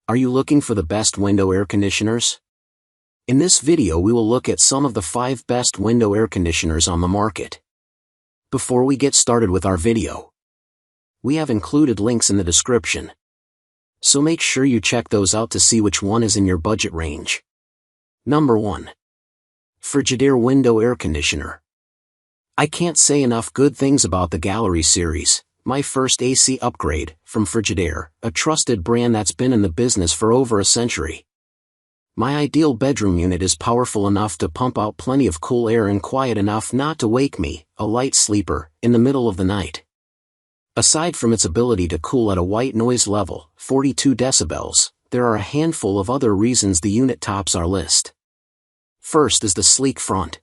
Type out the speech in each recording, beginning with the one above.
Are you looking for the best window air conditioners? In this video we will look at some of the 5 best window air conditioners on the market. Before we get started with our video, we have included links in the description, so make sure you check those out to see which one is in your budget range. Number 1. Frigidaire Window Air Conditioner. I can't say enough good things about the Gallery series, my first AC upgrade, from Frigidaire, a trusted brand that's been in the business for over a century. My ideal bedroom unit is powerful enough to pump out plenty of cool air and quiet enough not to wake me, a light sleeper, in the middle of the night. Aside from its ability to cool at a white noise level, 42 decibels, there are a handful of other reasons the unit tops our list. First is the sleek front.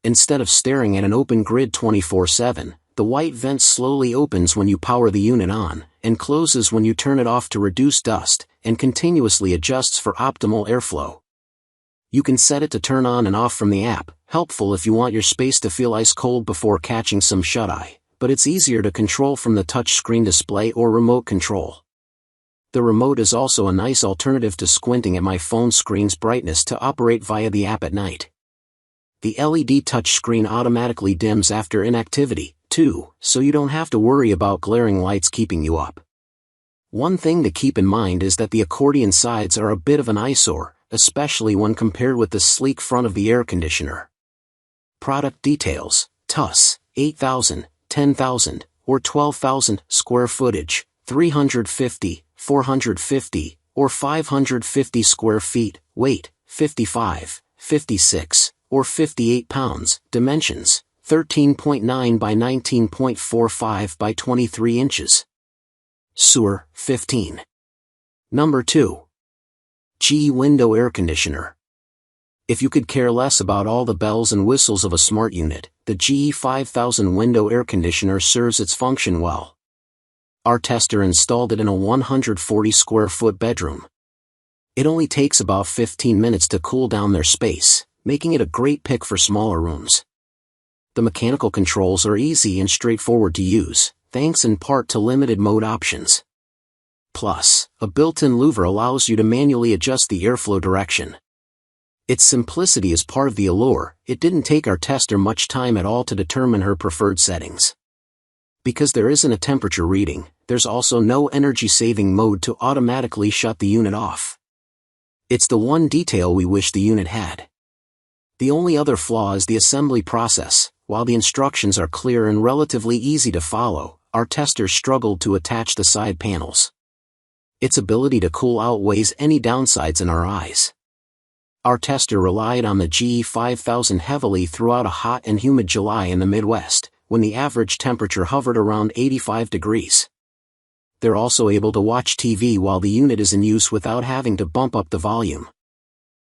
Instead of staring at an open grid 24/7, the white vent slowly opens when you power the unit on, and closes when you turn it off to reduce dust, and continuously adjusts for optimal airflow. You can set it to turn on and off from the app, helpful if you want your space to feel ice cold before catching some shut-eye, but it's easier to control from the touchscreen display or remote control. The remote is also a nice alternative to squinting at my phone screen's brightness to operate via the app at night. The LED touchscreen automatically dims after inactivity, too, so you don't have to worry about glaring lights keeping you up. One thing to keep in mind is that the accordion sides are a bit of an eyesore, especially when compared with the sleek front of the air conditioner. Product details: TUS, 8,000, 10,000, or 12,000 square footage, 350, 450, or 550 square feet, weight, 55, 56, or 58 pounds, dimensions, 13.9 by 19.45 by 23 inches. Sewer, 15. Number 2. GE Window Air Conditioner. If you could care less about all the bells and whistles of a smart unit, the GE 5000 window air conditioner serves its function well. Our tester installed it in a 140 square foot bedroom. It only takes about 15 minutes to cool down their space, making it a great pick for smaller rooms. The mechanical controls are easy and straightforward to use, thanks in part to limited mode options. Plus, a built-in louver allows you to manually adjust the airflow direction. Its simplicity is part of the allure. It didn't take our tester much time at all to determine her preferred settings. Because there isn't a temperature reading, there's also no energy-saving mode to automatically shut the unit off. It's the one detail we wish the unit had. The only other flaw is the assembly process. While the instructions are clear and relatively easy to follow, our tester struggled to attach the side panels. Its ability to cool outweighs any downsides in our eyes. Our tester relied on the GE 5000 heavily throughout a hot and humid July in the Midwest, when the average temperature hovered around 85 degrees. They're also able to watch TV while the unit is in use without having to bump up the volume.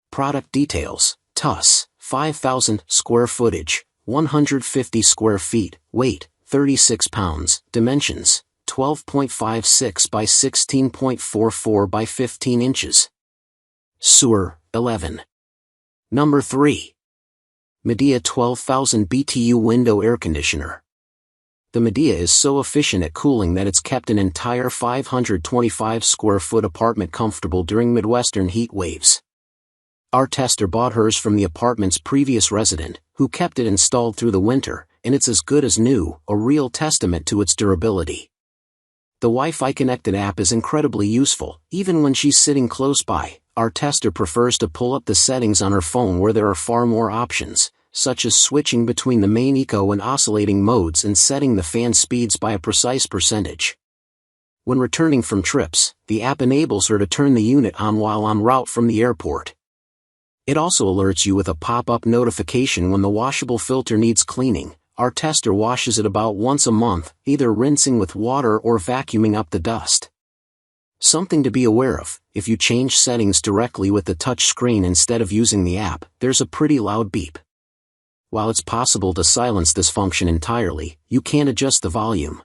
Product details: TUS, 5,000 square footage, 150 square feet, weight, 36 pounds, dimensions, 12.56 by 16.44 by 15 inches. Sewer, 11. Number 3. Midea 12,000 BTU Window Air Conditioner. The Midea is so efficient at cooling that it's kept an entire 525 square foot apartment comfortable during Midwestern heat waves. Our tester bought hers from the apartment's previous resident, who kept it installed through the winter, and it's as good as new, a real testament to its durability. The Wi-Fi connected app is incredibly useful, even when she's sitting close by. Our tester prefers to pull up the settings on her phone where there are far more options, such as switching between the main eco and oscillating modes and setting the fan speeds by a precise percentage. When returning from trips, the app enables her to turn the unit on while en route from the airport. It also alerts you with a pop-up notification when the washable filter needs cleaning. Our tester washes it about once a month, either rinsing with water or vacuuming up the dust. Something to be aware of: if you change settings directly with the touch screen instead of using the app, there's a pretty loud beep. While it's possible to silence this function entirely, you can't adjust the volume.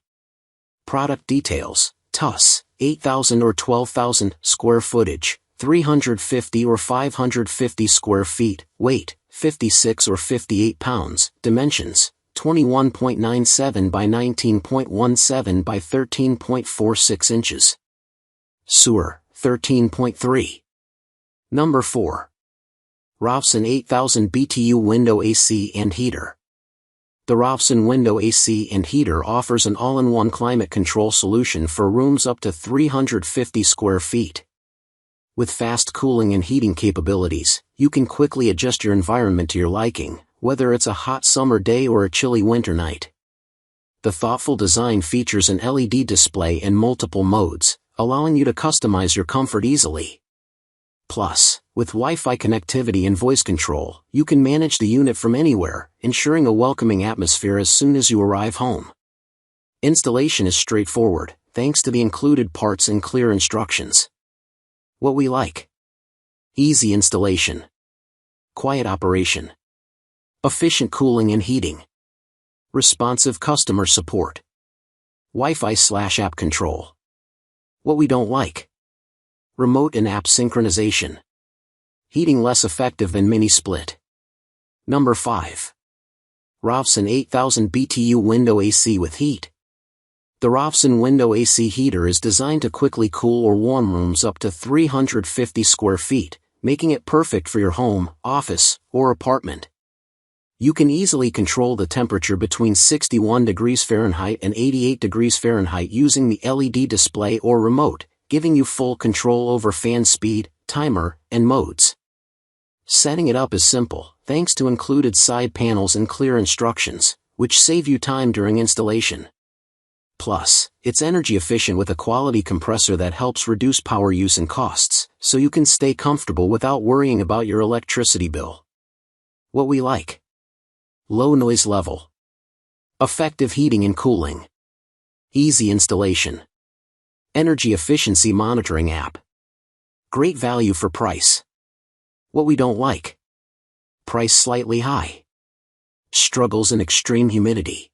Product details: TUS, 8,000 or 12,000 square footage, 350 or 550 square feet, weight, 56 or 58 pounds, dimensions, 21.97 by 19.17 by 13.46 inches. Sewer, 13.3. Number 4. ROVSUN 8000 BTU Window AC and Heater. The ROVSUN Window AC and Heater offers an all-in-one climate control solution for rooms up to 350 square feet. With fast cooling and heating capabilities, you can quickly adjust your environment to your liking, whether it's a hot summer day or a chilly winter night. The thoughtful design features an LED display in multiple modes, allowing you to customize your comfort easily. Plus, with Wi-Fi connectivity and voice control, you can manage the unit from anywhere, ensuring a welcoming atmosphere as soon as you arrive home. Installation is straightforward, thanks to the included parts and clear instructions. What we like: easy installation, quiet operation, efficient cooling and heating, responsive customer support, Wi-Fi/app control. What we don't like: remote and app synchronization, heating less effective than mini split. Number 5. ROVSUN 8000 BTU Window AC with Heat. The ROVSUN Window AC heater is designed to quickly cool or warm rooms up to 350 square feet, making it perfect for your home, office, or apartment. You can easily control the temperature between 61 degrees Fahrenheit and 88 degrees Fahrenheit using the LED display or remote, giving you full control over fan speed, timer, and modes. Setting it up is simple, thanks to included side panels and clear instructions, which save you time during installation. Plus, it's energy efficient with a quality compressor that helps reduce power use and costs, so you can stay comfortable without worrying about your electricity bill. What we like: low noise level, effective heating and cooling, easy installation, energy efficiency monitoring app. Great value for price. What we don't like: price slightly high, struggles in extreme humidity,